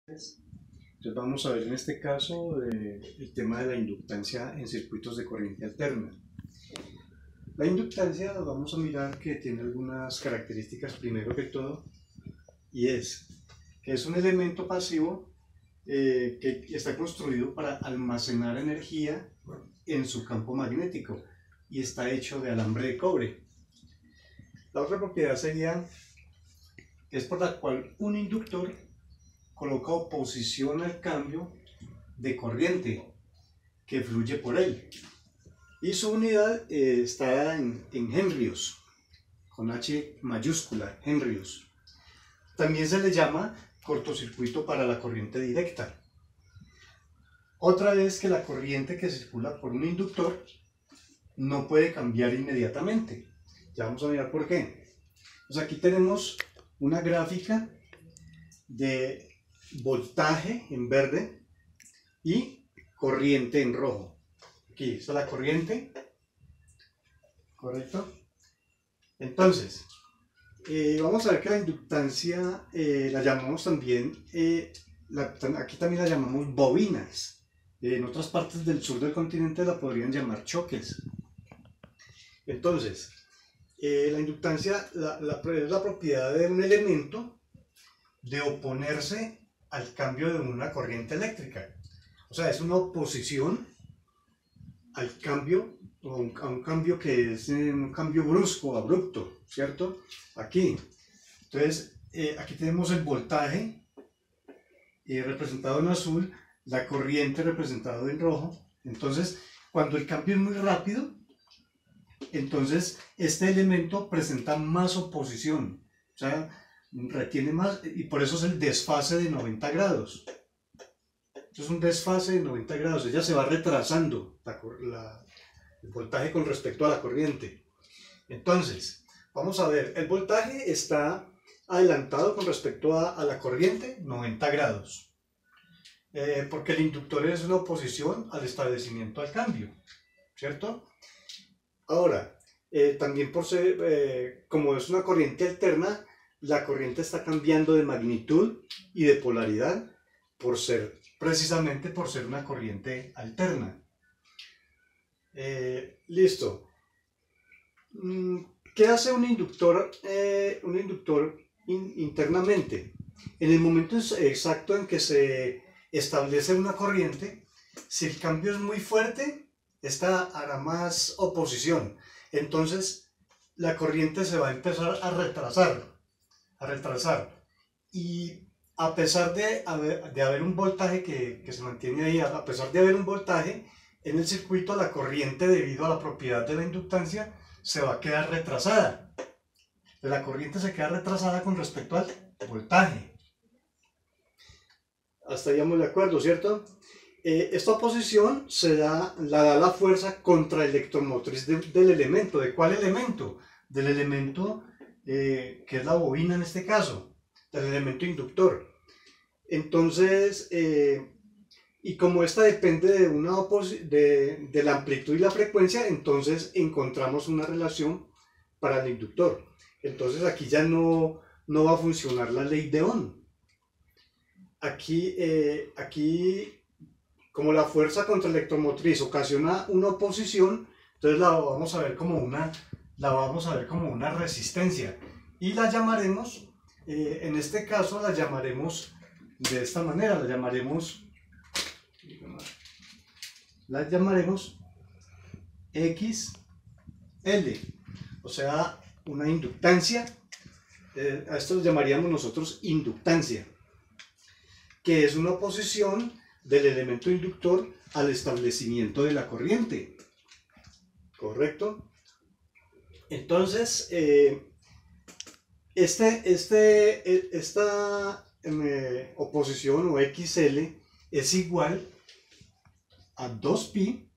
Entonces vamos a ver en este caso el tema de la inductancia en circuitos de corriente alterna. La inductancia vamos a mirar que tiene algunas características primero que todo, y es que es un elemento pasivo que está construido para almacenar energía en su campo magnético y está hecho de alambre de cobre. La otra propiedad sería es por la cual un inductor coloca oposición al cambio de corriente que fluye por él. Y su unidad está en henrios, con H mayúscula, henrios. También se le llama cortocircuito para la corriente directa. Otra vez que la corriente que circula por un inductor no puede cambiar inmediatamente. Ya vamos a mirar por qué. Pues aquí tenemos una gráfica de voltaje en verde y corriente en rojo. Aquí está la corriente, ¿correcto? Entonces, vamos a ver que la inductancia la llamamos también, aquí también la llamamos bobinas. En otras partes del sur del continente la podrían llamar choques. Entonces, la inductancia es la propiedad de un elemento de oponerse al cambio de una corriente eléctrica. O sea, es una oposición al cambio, a un cambio que es un cambio brusco, abrupto, ¿cierto? Aquí. Entonces, aquí tenemos el voltaje representado en azul, la corriente representada en rojo. Entonces, cuando el cambio es muy rápido, entonces este elemento presenta más oposición, o sea, retiene más, y por eso es el desfase de 90 grados. Esto es un desfase de 90 grados, ella se va retrasando el voltaje con respecto a la corriente. Entonces, vamos a ver, el voltaje está adelantado con respecto a la corriente 90 grados. Porque el inductor es una oposición al establecimiento al cambio, ¿cierto? Ahora, también por ser, como es una corriente alterna, la corriente está cambiando de magnitud y de polaridad precisamente por ser una corriente alterna. Listo. ¿Qué hace un inductor internamente? En el momento exacto en que se establece una corriente, si el cambio es muy fuerte, esta hará más oposición. Entonces, la corriente se va a empezar a retrasar. Y a pesar de haber un voltaje que se mantiene ahí, a pesar de haber un voltaje en el circuito, la corriente, debido a la propiedad de la inductancia, se va a quedar retrasada. La corriente se queda retrasada con respecto al voltaje. Hasta ahí estamos de acuerdo, ¿cierto? Esta oposición la da la fuerza contraelectromotriz del elemento. ¿De cuál elemento? Del elemento que es la bobina en este caso, del elemento inductor. Entonces, y como esta depende de la amplitud y la frecuencia, entonces encontramos una relación para el inductor. Entonces aquí ya no va a funcionar la ley de Ohm. Aquí, como la fuerza contraelectromotriz ocasiona una oposición, entonces la vamos a ver como una resistencia. Y la llamaremos, en este caso la llamaremos de esta manera, la llamaremos XL, o sea, una inductancia. A esto lo llamaríamos nosotros inductancia, que es una oposición del elemento inductor al establecimiento de la corriente. ¿Correcto? Entonces, esta oposición o XL es igual a 2pi,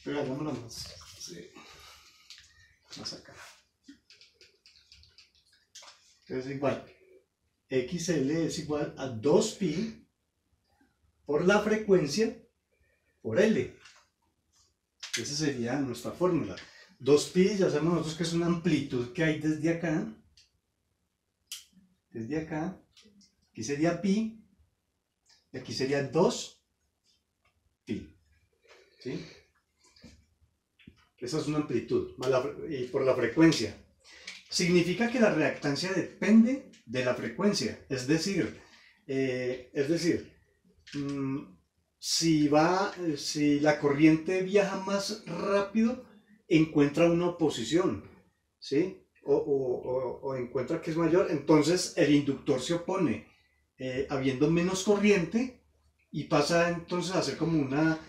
pero hagámoslo más acá. Entonces igual, XL es igual a 2pi por la frecuencia por L. Esa sería nuestra fórmula. 2pi, ya sabemos nosotros que es una amplitud que hay desde acá Aquí sería pi, y aquí sería 2pi. ¿Sí? Esa es una amplitud, y por la frecuencia. Significa que la reactancia depende de la frecuencia, es decir, si la corriente viaja más rápido, encuentra una oposición, ¿sí? O encuentra que es mayor, entonces el inductor se opone, habiendo menos corriente, y pasa entonces a ser como una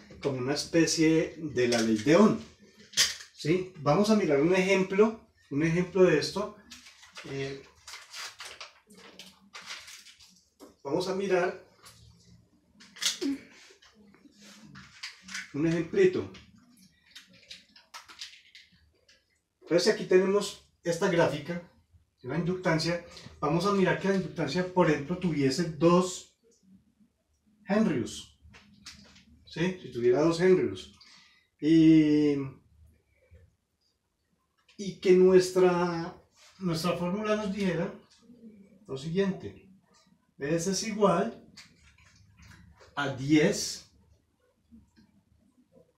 especie de la ley de Ohm, ¿sí? Vamos a mirar un ejemplo de esto. Vamos a mirar un ejemplito. Entonces aquí tenemos esta gráfica de la inductancia. Vamos a mirar que la inductancia, por ejemplo, tuviese 2 henrios. ¿Sí? Si tuviera 2 henrios. Y que nuestra fórmula nos dijera lo siguiente. S es igual a 10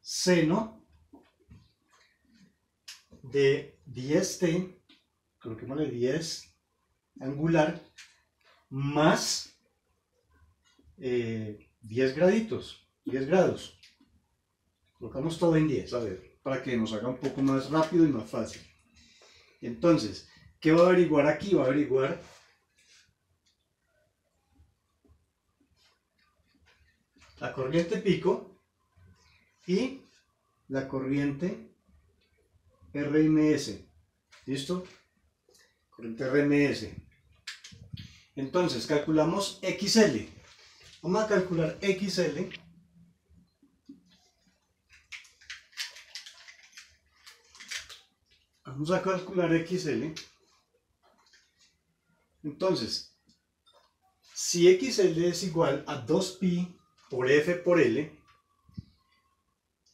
seno de 10t, coloquémosle 10 angular, más 10 graditos, 10 grados. Colocamos todo en 10, a ver, para que nos haga un poco más rápido y más fácil. Entonces, ¿qué va a averiguar aquí? Va a averiguar la corriente pico y la corriente RMS. ¿Listo? Corriente RMS. Entonces, calculamos XL. Vamos a calcular XL. Vamos a calcular XL. Entonces, si XL es igual a 2pi por F por L,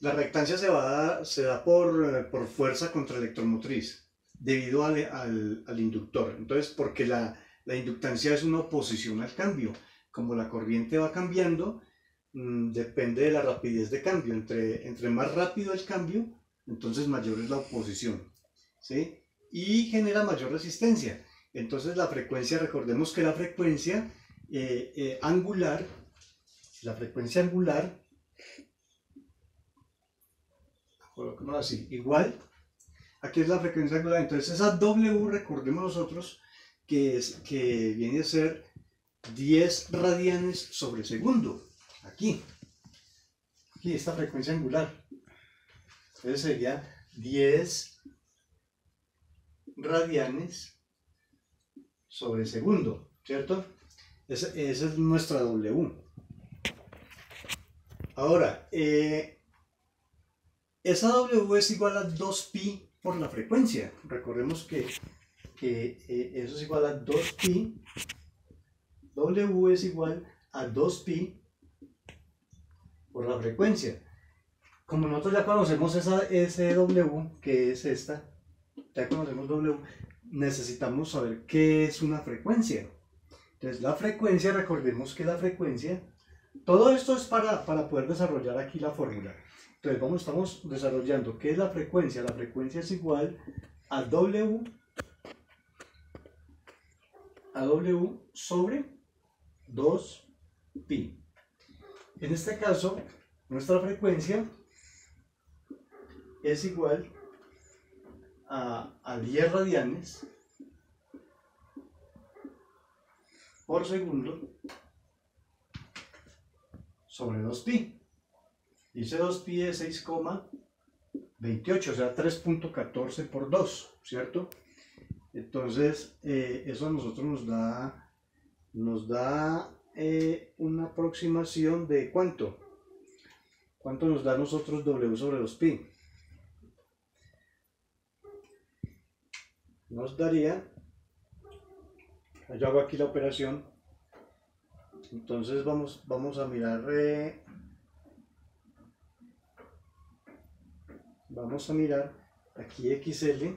la reactancia se da por fuerza contra electromotriz, debido al inductor. Entonces, porque la inductancia es una oposición al cambio. Como la corriente va cambiando, depende de la rapidez de cambio. Entre más rápido el cambio, entonces mayor es la oposición, ¿sí? Y genera mayor resistencia. Entonces la frecuencia, recordemos que la frecuencia angular, coloquémoslo así, igual, aquí es la frecuencia angular. Entonces esa W, recordemos nosotros que viene a ser 10 radianes sobre segundo. Aquí esta frecuencia angular. Entonces sería 10 radianes sobre segundo, ¿cierto? Esa es nuestra W. Ahora, esa W es igual a 2pi por la frecuencia. Recordemos que eso es igual a 2pi. W es igual a 2pi por la frecuencia. Como nosotros ya conocemos ese W, que es esta, ya conocemos W, necesitamos saber qué es una frecuencia. Entonces la frecuencia, recordemos que la frecuencia, todo esto es para poder desarrollar aquí la fórmula. Entonces estamos desarrollando qué es la frecuencia. La frecuencia es igual a W sobre 2pi. En este caso, nuestra frecuencia es igual a 10 radianes por segundo sobre 2pi. Dice 2pi es 6,28, o sea 3.14 por 2, ¿cierto? Entonces eso a nosotros nos da una aproximación de ¿cuánto? ¿Cuánto nos da a nosotros W sobre 2pi? Nos daría, yo hago aquí la operación, entonces vamos a mirar, aquí XL,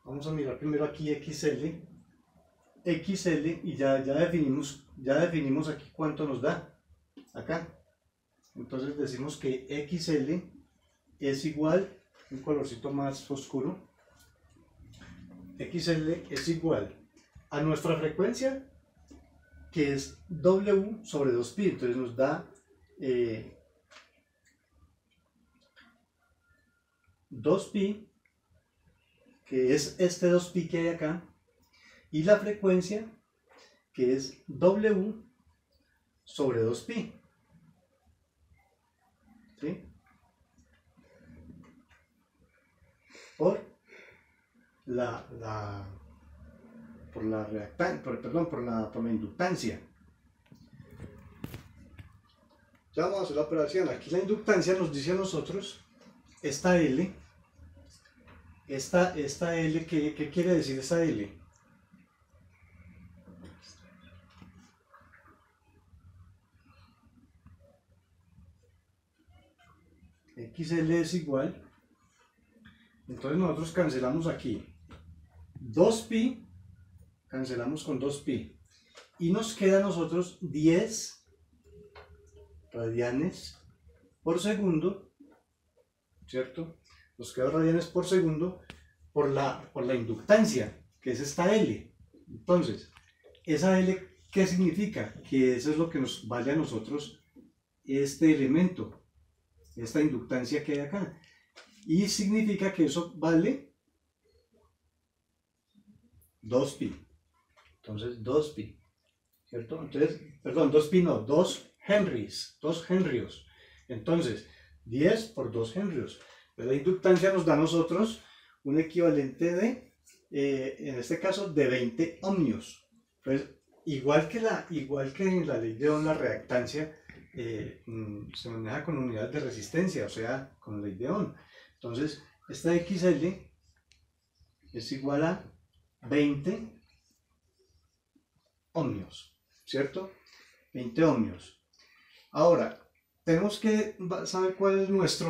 vamos a mirar primero aquí XL, XL y ya definimos aquí cuánto nos da acá. Entonces decimos que XL es igual, un colorcito más oscuro, XL es igual a nuestra frecuencia, que es W sobre 2pi, entonces nos da 2pi, que es este 2pi que hay acá, y la frecuencia, que es W sobre 2pi. ¿Sí? Por la inductancia. Ya vamos a hacer la operación. Aquí la inductancia nos dice a nosotros, esta L, ¿qué quiere decir esta L? XL es igual, entonces nosotros cancelamos aquí 2pi, cancelamos con 2pi, y nos queda a nosotros 10 radianes por segundo, ¿cierto? Nos queda radianes por segundo por la inductancia, que es esta L. Entonces, esa L, ¿qué significa? Que eso es lo que nos vale a nosotros este elemento, esta inductancia que hay acá. Y significa que eso vale 2pi. Entonces 2pi, ¿cierto? Entonces, perdón, 2pi no, 2 henries, 2 henrios. Entonces, 10 por 2 henrios. Pero la inductancia nos da a nosotros un equivalente de, en este caso, de 20 ohmios. Entonces, igual que en la ley de Ohm, la reactancia se maneja con unidades de resistencia, o sea, con la ley de Ohm. Entonces, esta XL es igual a 20 ohmios, ¿cierto? 20 ohmios. Ahora, tenemos que saber cuál es nuestra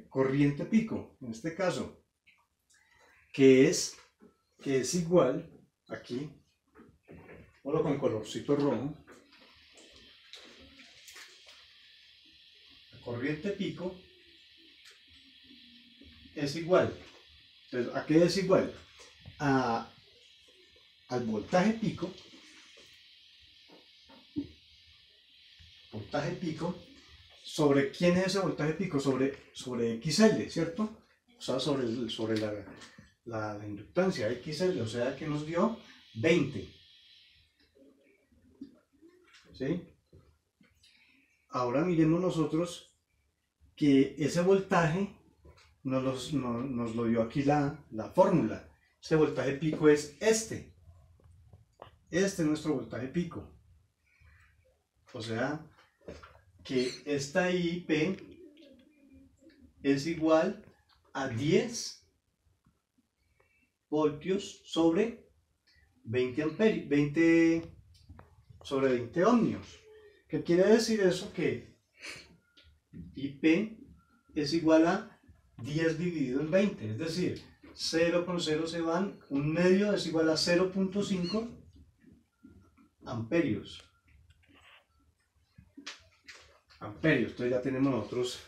corriente pico, en este caso, que es igual, aquí, ponlo con colorcito rojo, la corriente pico es igual. Entonces, ¿a qué es igual? Al voltaje pico. Voltaje pico. ¿Sobre quién es ese voltaje pico? Sobre XL, ¿cierto? O sea, sobre la inductancia XL, o sea, que nos dio 20. ¿Sí? Ahora miremos nosotros que ese voltaje nos lo dio aquí la fórmula. Ese voltaje pico es este. Este es nuestro voltaje pico. O sea, que esta IP es igual a 10 voltios sobre 20 amperios, 20 sobre 20 ohmios. ¿Qué quiere decir eso? Que IP es igual a 10 dividido en 20, es decir, 0 con 0 se van, un medio es igual a 0.5 amperios. Entonces ya tenemos nosotros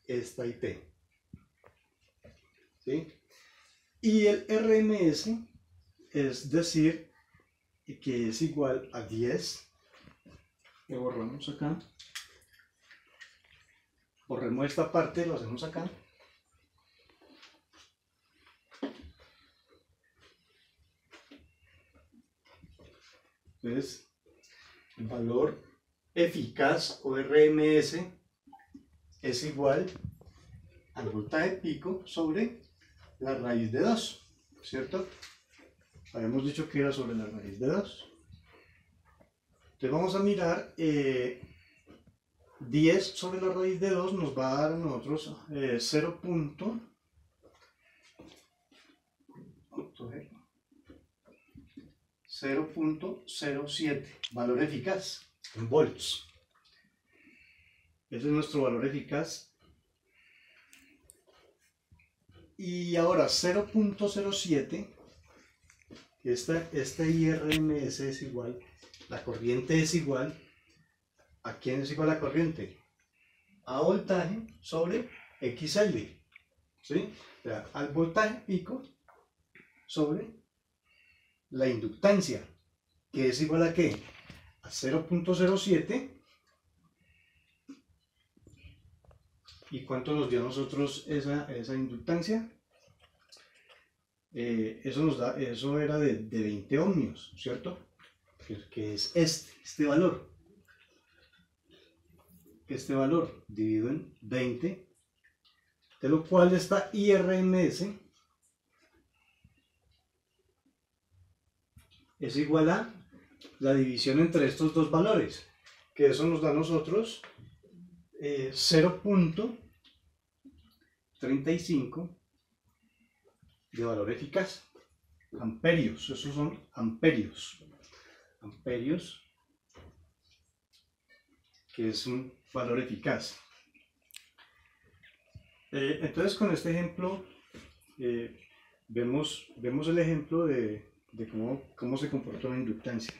esta IP. ¿Sí? Y el RMS es decir que es igual a 10. Lo borramos acá. Borremos esta parte, lo hacemos acá. Entonces, el valor eficaz o RMS es igual al voltaje pico sobre la raíz de 2, ¿cierto? Habíamos dicho que era sobre la raíz de 2. Entonces vamos a mirar, 10 sobre la raíz de 2 nos va a dar a nosotros 0.07, valor eficaz en volts. Ese es nuestro valor eficaz. Y ahora 0.07 Este IRMS es igual, la corriente es igual, ¿a quién es igual la corriente? A voltaje sobre XL, ¿sí? O sea, al voltaje pico sobre la inductancia, que es igual a ¿qué? A 0.07. ¿Y cuánto nos dio a nosotros esa inductancia? Eso era de 20 ohmios, ¿cierto? Que es este valor. Este valor dividido en 20, de lo cual esta IRMS es igual a la división entre estos dos valores, que eso nos da a nosotros 0.35 de valor eficaz. Amperios, esos son amperios. Amperios, que es un valor eficaz. Entonces, con este ejemplo, vemos el ejemplo de cómo se comporta una inductancia.